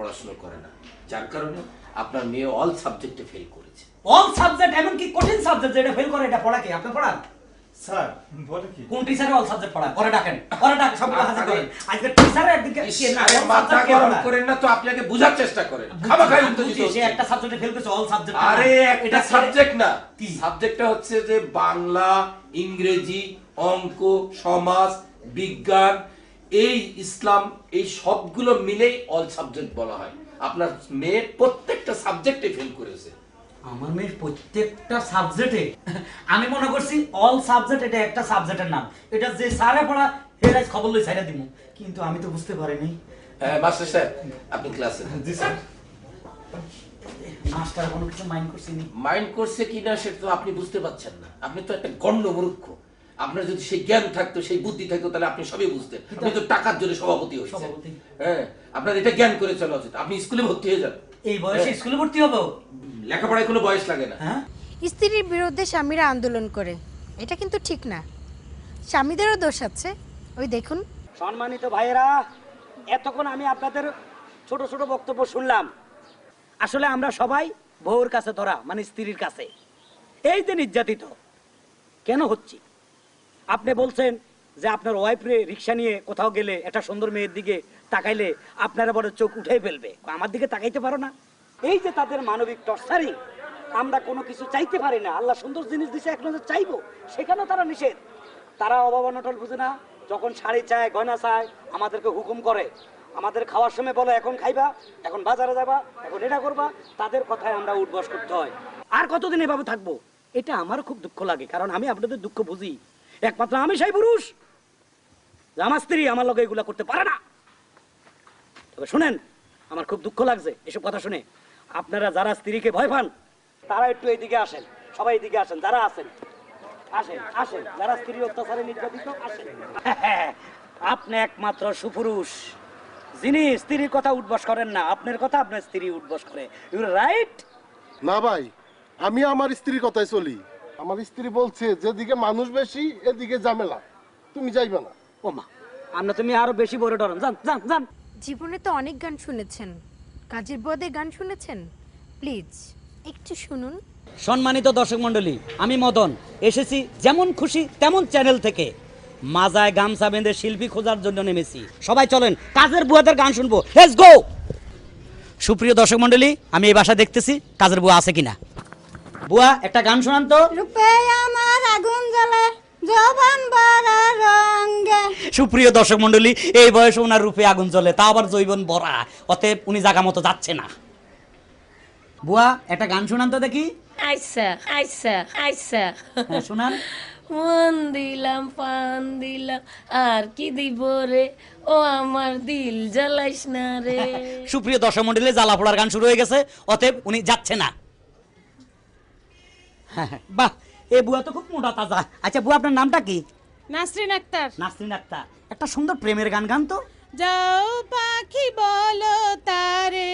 পড়াশোনা করে না, যার কারণে আপনার মেয়ে অল সাবজেক্টে ফেল করেছে। অল সাবজেক্ট এমন কি কঠিন সাবজেক্ট যেটা ফেল করে এটা পড়া কি আপনি পড়ান? স্যার বলে কি কোন টিচারে অল সাবজেক্ট পড়ায়? পরে ডাকেন, পরে ডাক সবগুলো হাজির করেন। আজকে টিচারে একদিকে মাথা গরম করেন না তো, আপনি আগে বোঝার চেষ্টা করেন। খামাখাই উত্তেজিত সে হচ্ছে। একটা সাবজেক্টে ফেল করেছে অল সাবজেক্ট। আরে এটা সাবজেক্ট না, কি? সাবজেক্টটা হচ্ছে যে বাংলা, ইংরেজি, অঙ্ক, সমাজ, বিজ্ঞান, এই ইসলাম, এই সবগুলো মিলেই অল সাবজেক্ট বলা হয়। আপনার মেয়ে প্রত্যেকটা সাবজেক্টে ফেল করেছে। আমার মেয়ের প্রত্যেকটা সাবজেক্টে, আমি মনে করছি অল সাবজেক্ট এটা একটা সাবজেক্টের নাম, এটা যে স্যারে পড়া হেরাজ খবর লই ছাইরা দিমু, কিন্তু আমি তো বুঝতে পারিনি। মাস্টার সাহেব আপনি ক্লাসে। জি স্যার। মাস্টার কোনো কিছু মাইন্ড করছিনি? মাইন্ড করছে কিনা সেটা তো আপনি বুঝতে পারছেন না। আপনি তো একটা গণ্ড মূর্খ। আপনার যদি সেই জ্ঞান থাকতো, সেই বুদ্ধি থাকতো, তাহলে আপনি সবই বুঝতেন। আপনি তো টাকার জন্য সভাপতি হয়েছেন। সভাপতি। হ্যাঁ, আপনার এটা জ্ঞান করে চলা উচিত। আপনি স্কুলে ভর্তি হয়ে যান। এই বয়সে স্কুলে ভর্তি হবো? লেখাপড়ায় কোনো বয়স লাগে না। হ্যাঁ, স্ত্রীর বিরুদ্ধে স্বামীরা আন্দোলন করে, এটা কিন্তু ঠিক না। স্বামীদেরও দোষ আছে, ওই দেখুন। সম্মানিত ভাইয়েরা, এতক্ষণ আমি আপনাদের ছোট ছোট বক্তব্য শুনলাম। আসলে আমরা সবাই বউর কাছে ধরা, মানে স্ত্রীর কাছে। এই যে নির্যাতিত কেন হচ্ছি? আপনি বলছেন যে আপনার ওয়াইফরে রিক্সা নিয়ে কোথাও গেলে একটা সুন্দর মেয়ের দিকে তাকাইলে আপনারা বড় চোখ উঠেই ফেলবে, আমার দিকে তাকাইতে পারো না। এই যে তাদের মানবিক টর্চারিং, আমরা কোনো কিছু চাইতে পারি না। আল্লাহ সুন্দর জিনিস দিছে, এক নজর চাইবো, সেখানেও তারা নিষেধ। তারা অভাব অনটন বুঝে না, যখন শাড়ি চায়, গয়না চায়, আমাদেরকে হুকুম করে। আমাদের খাওয়ার সময় বলে এখন খাইবা, এখন বাজারে যাবা, এখন এটা করবা। তাদের কথায় আমরা উঠবস করতে হয়। আর কতদিন এভাবে থাকবো? এটা আমার খুব দুঃখ লাগে, কারণ আমি আপনাদের দুঃখ বুঝি। একমাত্র আমি সেই পুরুষ যে আমার স্ত্রী আমার লগে এগুলা করতে পারে না। তবে শুনেন, আমার খুব দুঃখ লাগছে এসব কথা শুনে। আপনারা যারা স্ত্রীকে ভয় পান, তারা একটু এইদিকে আসেন, সবাই এদিকে আসেন। যারা আছেন আসেন, আসেন। যারা স্ত্রীর অত্যাচারে নির্যাতিত আসেন। আপনি একমাত্র সুপুরুষ যিনি স্ত্রীর কথা উঠবস করেন না। আপনার কথা আপনার স্ত্রী উঠবস করে। You right? না ভাই, আমি আমার স্ত্রীর কথাই চলি। আমার স্ত্রী বলছে যেদিকে মানুষ বেশি এদিকে ঝামেলা, তুমি যাইবে না। ও মা, আমরা তুমি আরো বেশি বড় ডরান। যান যান যান। জীবনে তো অনেক গান শুনেছেন, কাজের বদে গান শুনেছেন, প্লিজ একটু শুনুন। সম্মানিত দর্শক মণ্ডলী, আমি মদন এসেছি যেমন খুশি তেমন চ্যানেল থেকে। মাজায় গামছা বেঁধে শিল্পী খোঁজার জন্য নেমেছি। সবাই চলেন, কাজের বুয়াদের গান শুনবো। Let's go. সুপ্রিয় দর্শক মণ্ডলী, আমি এই বাসা দেখতেছি কাজের বুয়া আছে কিনা। বুয়া, একটা গান শোনান তো। রূপে আমার আগুন জ্বলে, জবান ভরা রঙে। সুপ্রিয় দর্শক মণ্ডলী, এই বয়সে ওনার রূপে আগুন জ্বলে, তা আবার জৈবন ভরা, অতএব উনি জায়গা মতো যাচ্ছে না। বুয়া, একটা গান শোনান তো দেখি। আইসা আইসা আইসা হ্যাঁ, শোনান। মন দিলাম, পান দিলাম, আর কি দিব রে, ও আমার দিল জ্বালাইস না রে। সুপ্রিয় দর্শক মণ্ডলী, জ্বালা পোড়ার গান শুরু হয়ে গেছে, অতএব উনি যাচ্ছে না। বাহ, এই বুয়া তো খুব মোটা তাজা। আচ্ছা বুয়া, আপনার নামটা কি? নাসরিন আক্তার। নাসরিন আক্তার। একটা সুন্দর প্রেমের গান গান তো। যাও পাখি বলো তারে,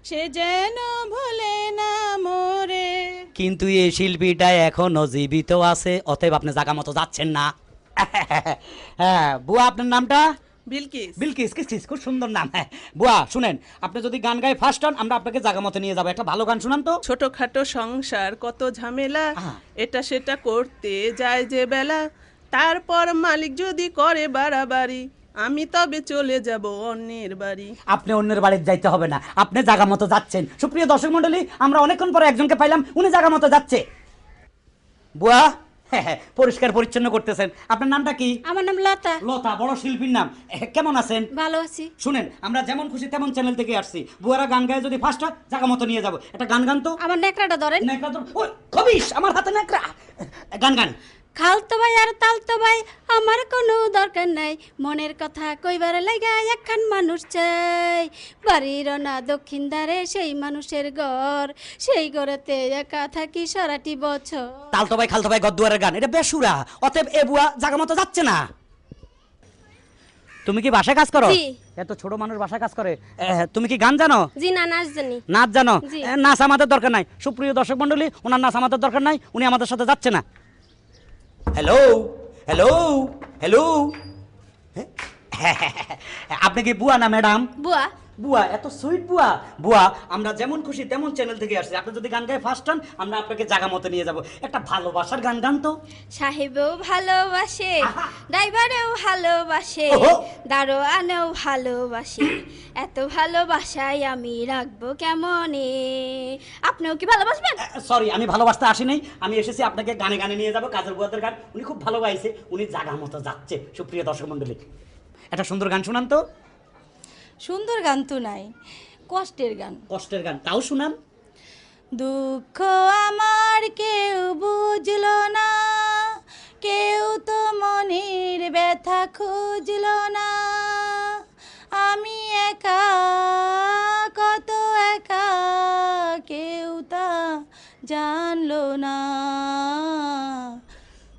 সে যেন ভুলে না মোরে। কিন্তু এই শিল্পীটা এখনো জীবিত আছে, অতএব আপনি জায়গা মতো যাচ্ছেন না। হ্যাঁ বুয়া, আপনার নামটা? বিলকিস। বিলকিস। কিস, খুব সুন্দর নাম। হ্যাঁ বুয়া, শুনেন, আপনি যদি গান গায়ে ফার্স্ট হন, আমরা আপনাকে জায়গা মতো নিয়ে যাবো। একটা ভালো গান শুনান তো। ছোটখাটো সংসার কত ঝামেলা, আহা। এটা সেটা করতে যায় যে বেলা, তারপর মালিক যদি করে বাড়াবাড়ি, আমি তবে চলে যাব অন্যের বাড়ি। আপনি অন্যের বাড়িতে যাইতে হবে না, আপনি জায়গা মতো যাচ্ছেন। সুপ্রিয় দর্শক মণ্ডলী, আমরা অনেকক্ষণ পরে একজনকে পাইলাম, উনি জায়গা মতো যাচ্ছে। বুয়া, হ্যাঁ, পরিষ্কার পরিচ্ছন্ন করতেছেন। আপনার নামটা কি? আমার নাম লতা। লতা, বড় শিল্পীর নাম। কেমন আছেন? ভালো আছি। শুনেন, আমরা যেমন খুশি তেমন চ্যানেল থেকে আসছি। বুয়ারা গান গায়ে যদি ফার্স্ট হয়, জায়গা মতো নিয়ে যাবো। একটা গান গান তো। আমার নেকড়াটা ধরেন। নেকড়া তো ওই খবিস, আমার হাতে নেকড়া। গান গান। খালতো ভাই আর তালতো ভাই, আমার কোনো দরকার নাই, মনের কথা কইবার লাগা একখান মানুষ চাই। বাড়ির না দক্ষিণ ধারে সেই মানুষের ঘর, সেই ঘরেতে একা থাকি সারাটি বছর। তালতো ভাই খালতো ভাই গদ্দুয়ারের গান, এটা বেসুরা, অতএব এ বুয়া জায়গা মতো যাচ্ছে না। তুমি কি বাসায় কাজ করো? জি। এত ছোট মানুষ বাসায় কাজ করে। তুমি কি গান জানো? জি না, নাচ জানি। নাচ জানো? জি। নাচ আমাদের দরকার নাই। সুপ্রিয় দর্শক মণ্ডলী, ওনার নাচ আমাদের দরকার নাই, উনি আমাদের সাথে যাচ্ছে না। হ্যালো হ্যালো হ্যালো, আপনি কি বুয়া না ম্যাডাম? বুয়া। বুয়া এত সুইট বুয়া। বুয়া আমরা যেমন খুশি তেমন চ্যানেল থেকে আসছি, আপনি যদি গান গায়ে ফার্স্ট হন আমরা আপনাকে জায়গা মতো নিয়ে যাব। একটা ভালোবাসার গান গান তো। সাহেবও ভালোবাসে, ড্রাইভারেও ভালোবাসে, ওহো। দারোয়ানেও ভালোবাসে, এত ভালোবাসায় আমি রাখবো কেমনে। আপনিও কি ভালোবাসবেন? সরি, আমি ভালোবাসতে আসি নাই, আমি এসেছি আপনাকে গানে গানে নিয়ে যাব। কাজের বুয়াদের গান উনি খুব ভালো গাইছে, উনি জায়গা মতো যাচ্ছে। সুপ্রিয় দর্শক মণ্ডলী, একটা সুন্দর গান শুনান তো। সুন্দর গান তো নাই, কষ্টের গান। কষ্টের গান তাও শুনান। দুঃখ আমার কেউ বুঝলো না, কেউ তো মনের ব্যথা খুঁজলো না, আমি একা কত একা, কেউ তা জানলো না।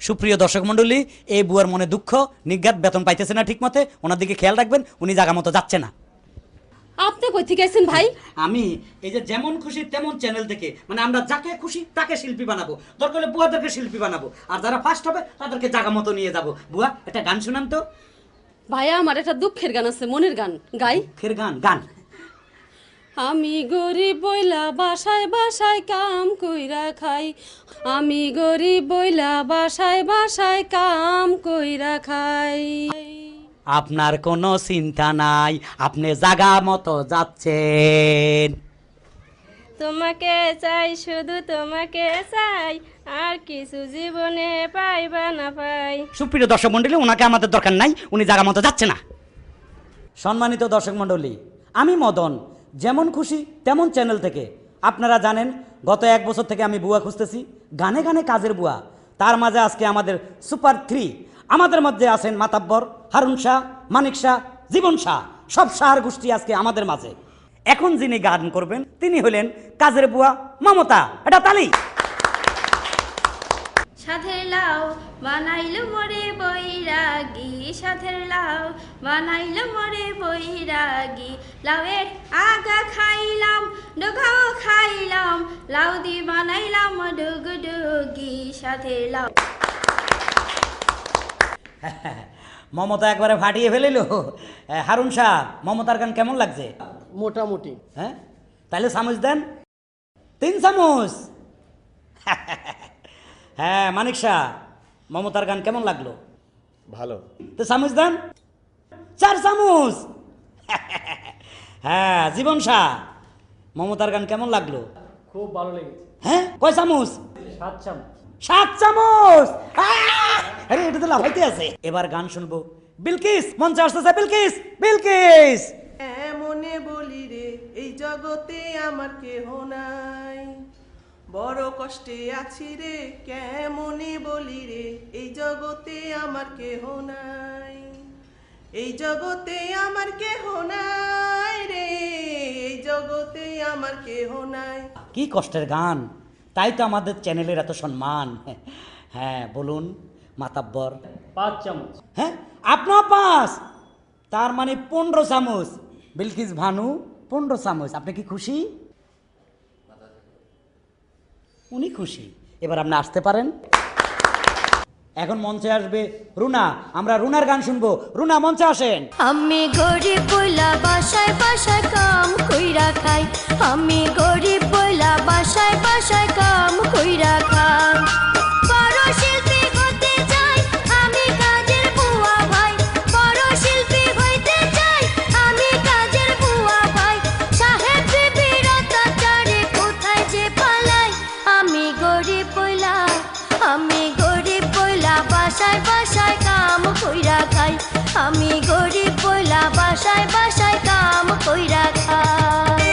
সুপ্রিয় দর্শক মণ্ডলী, এই বুয়ার মনে দুঃখ, নিজ্ঞাত বেতন পাইতেছে না ঠিক মতে, ওনার দিকে খেয়াল রাখবেন, উনি জায়গা মতো যাচ্ছে না। আপনি কই থেকে আছেন ভাই? আমি এই যে যেমন খুশি তেমন চ্যানেল থেকে, মানে আমরা যাকে খুশি তাকে শিল্পী বানাবো, দরকার হলে বুয়াদেরকে শিল্পী বানাবো, আর যারা ফার্স্ট হবে তাদেরকে জায়গা মতো নিয়ে যাব। বুয়া একটা গান শুনান তো। ভাইয়া আমার একটা দুঃখের গান আছে, মনের গান গাই। ফের গান গান। আমি গরিব বইলা বাসায় বাসায় কাম কইরা খাই, আমি গরিব বইলা বাসায় বাসায় কাম কইরা খাই। আপনার কোনো চিন্তা নাই, আপনি জায়গা মতো যাচ্ছেন। তোমাকে চাই, শুধু তোমাকে চাই, আর কিছু জীবনে পাইবা না পাই। সুপ্রিয় দর্শক মণ্ডলী, ওনাকে আমাদের দরকার নাই, উনি জায়গা মতো যাচ্ছে না। সম্মানিত দর্শক মণ্ডলী, আমি মদন, যেমন খুশি তেমন চ্যানেল থেকে। আপনারা জানেন গত 1 বছর থেকে আমি বুয়া খুঁজতেছি, গানে গানে কাজের বুয়া। তার মাঝে আজকে আমাদের সুপার 3, আমাদের মধ্যে আছেন মাতাব্বর, হারুন শাহ, মানিক শাহ, জীবন শাহ, সব শাহর গোষ্ঠী আজকে আমাদের মাঝে। এখন যিনি গান করবেন তিনি হলেন কাজের বুয়া মমতা। এটা তালি। সাথের লাউ বানাইলো মরে বৈরাগী, সাথের লাউ বানাইলো মরে বৈরাগী, লাউয়ের আগা খাইলাম, ডোগাও খাইলাম, লাউ দি বানাইলাম ডুগডুগি, সাথের লাউ। মমতা একবারে ফাটিয়ে ফেলিল। হারুন শাহ, মমতার গান কেমন লাগছে? মোটামুটি। হ্যাঁ, তাহলে চামচ দেন, 3 চামচ। হ্যাঁ মানিক শাহ, মমতার গান কেমন লাগলো? ভালো। তো চামচ দেন, 4 চামচ। হ্যাঁ জীবন শাহ, মমতার গান কেমন লাগলো? খুব ভালো লেগেছে। হ্যাঁ কয় চামচ? 7 চামচ। 7 চামচ। আরে এটা তো লাভাইতে আছে। এবার গান শুনবো। বিলকিস মঞ্চে আসতেছে। বিলকিস, বিলকিস। এমনে বলি রে এই জগতে আমার কেহ নাই, বড় কষ্টে আছি রে কেমনে বলি রে এই জগতে আমার কেহ নাই, এই জগতে আমার কেহ নাই রে, এই জগতে আমার কেহ নাই। কি কষ্টের গান, তাই তো আমাদের চ্যানেলের এত সম্মান। হ্যাঁ বলুন মাতাব্বর। 5 চামচ। হ্যাঁ আপনার 5, তার মানে 15 চামচ। বিলকিস ভানু 15 চামচ। আপনি কি খুশি? উনি খুশি। এবার আপনি আসতে পারেন। এখন মঞ্চে আসবে রুনা, আমরা রুনার গান শুনবো। রুনা মঞ্চে আসেন। আমি গরিব বইলা বাসায় বাসায় কাম কইরা খাই, আমি গরিব বইলা বাসায় বাসায় কাম কইরা খাই, বড় শিল্পী হতে চাই আমি কাজের বুয়া ভাই, বড় শিল্পী হইতে চাই আমি কাজের বুয়া ভাই, সাহেব বিবির অত্যাচারে কোথায় যে পালাই, আমি গরিব বইলা, আমি গরিব বইলা বাসায় বাসায় কাম কইরা খাই, আমি গরিব বইলা বাসায় বাসায় কাম কইরা খাই।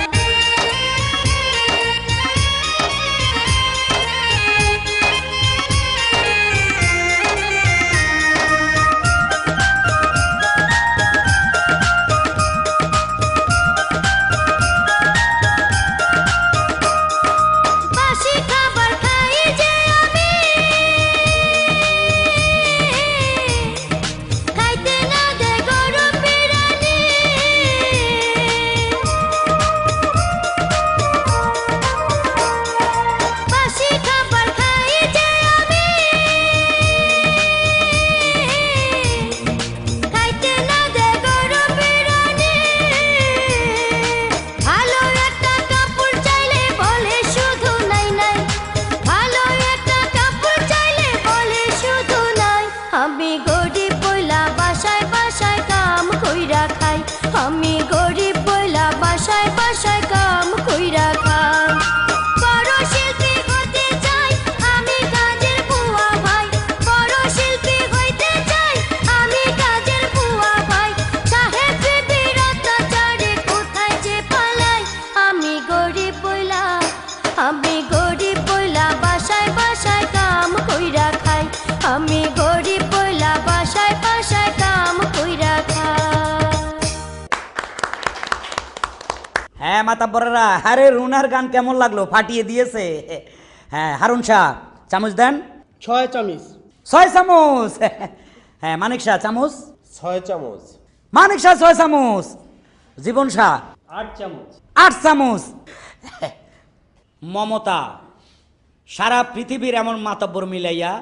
হ্যাঁ মাতাব্বরেরা, আরে রুনার গান কেমন লাগলো? ফাটিয়ে দিয়েছে। হ্যাঁ হারুন শাহ চামচ দেন। 6 চামচ। 6 চামচ। হ্যাঁ মানিক শাহ চামচ। 6 চামচ। মানিক শাহ 6 চামচ। জীবন শাহ 8 চামচ। 8 চামচ। মমতা সারা পৃথিবীর এমন মাতাব্বর মিলাইয়া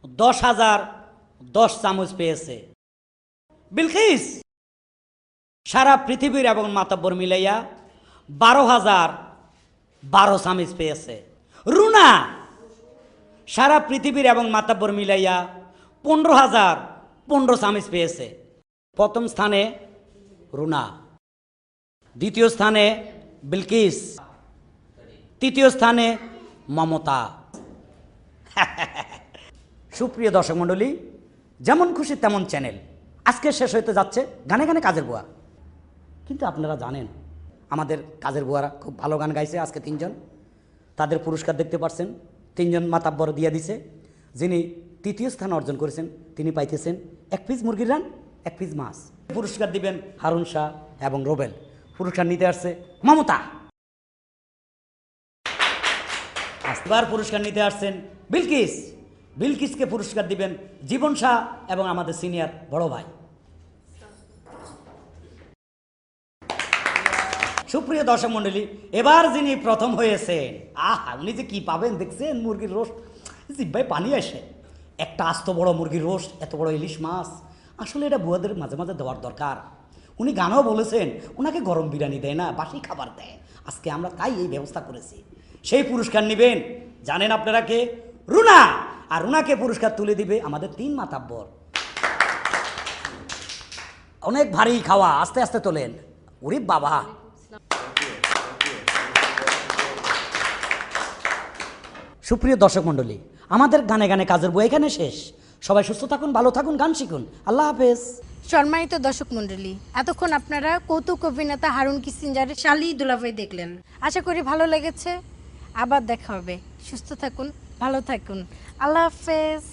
10,010 চামচ পেয়েছে। বিলকিস সারা পৃথিবীর এবং মাতাব্বর মিলাইয়া 12,012 চামচ পেয়েছে। রুনা সারা পৃথিবীর এবং মাতাব্বর মিলাইয়া 15,015 চামচ পেয়েছে। প্রথম স্থানে রুনা, দ্বিতীয় স্থানে বিলকিস, তৃতীয় স্থানে মমতা। সুপ্রিয় দর্শক মণ্ডলী, যেমন খুশি তেমন চ্যানেল আজকে শেষ হতে যাচ্ছে গানে গানে কাজের বুয়া। কিন্তু আপনারা জানেন আমাদের কাজের বুয়ারা খুব ভালো গান গাইছে। আজকে 3 জন, তাদের পুরস্কার দেখতে পাচ্ছেন। 3 জন মাতাব্বর দিয়ে দিছে। যিনি তৃতীয় স্থান অর্জন করেছেন তিনি পাইতেছেন 1 পিস মুরগির রান, 1 পিস মাছ। পুরস্কার দিবেন হারুন শাহ এবং রোবেল। পুরস্কার নিতে আসছে মমতা। এবার পুরস্কার নিতে আসছেন বিলকিস। বিলকিসকে পুরস্কার দিবেন জীবন শাহ এবং আমাদের সিনিয়র বড় ভাই। সুপ্রিয় দর্শক মণ্ডলী, এবার যিনি প্রথম হয়েছেন, আহা উনি যে কি পাবেন দেখছেন? মুরগির রোস্ট, জিব্বায় পানি আসে। একটা আস্ত বড় মুরগির রোস্ট, এত বড় ইলিশ মাছ, আসলে এটা বুয়াদের মাঝে মাঝে দেওয়ার দরকার। উনি গানও বলেছেন ওনাকে গরম বিরিয়ানি দেয় না, বাসি খাবার দেয়। আজকে আমরা তাই এই ব্যবস্থা করেছি। সেই পুরস্কার নেবেন জানেন আপনারা কে? রুনা। আর রুনাকে পুরস্কার তুলে দিবে আমাদের 3 মাতাব্বর। অনেক ভারী খাওয়া, আস্তে আস্তে তোলেন। ওরে বাবা, সুপ্রিয় দর্শক মণ্ডলী, আমাদের গানে গানে কাজের বই এখানে শেষ। সবাই সুস্থ থাকুন, ভালো থাকুন, গান শিখুন। আল্লাহ হাফেজ। সম্মানিত দর্শক মণ্ডলী, এতক্ষণ আপনারা কৌতুক অভিনেতা হারুন কিসিঞ্জারের শালি দুলাভাই দেখলেন। আশা করি ভালো লেগেছে। আবার দেখা হবে। সুস্থ থাকুন, ভালো থাকুন। আল্লাহ হাফেজ।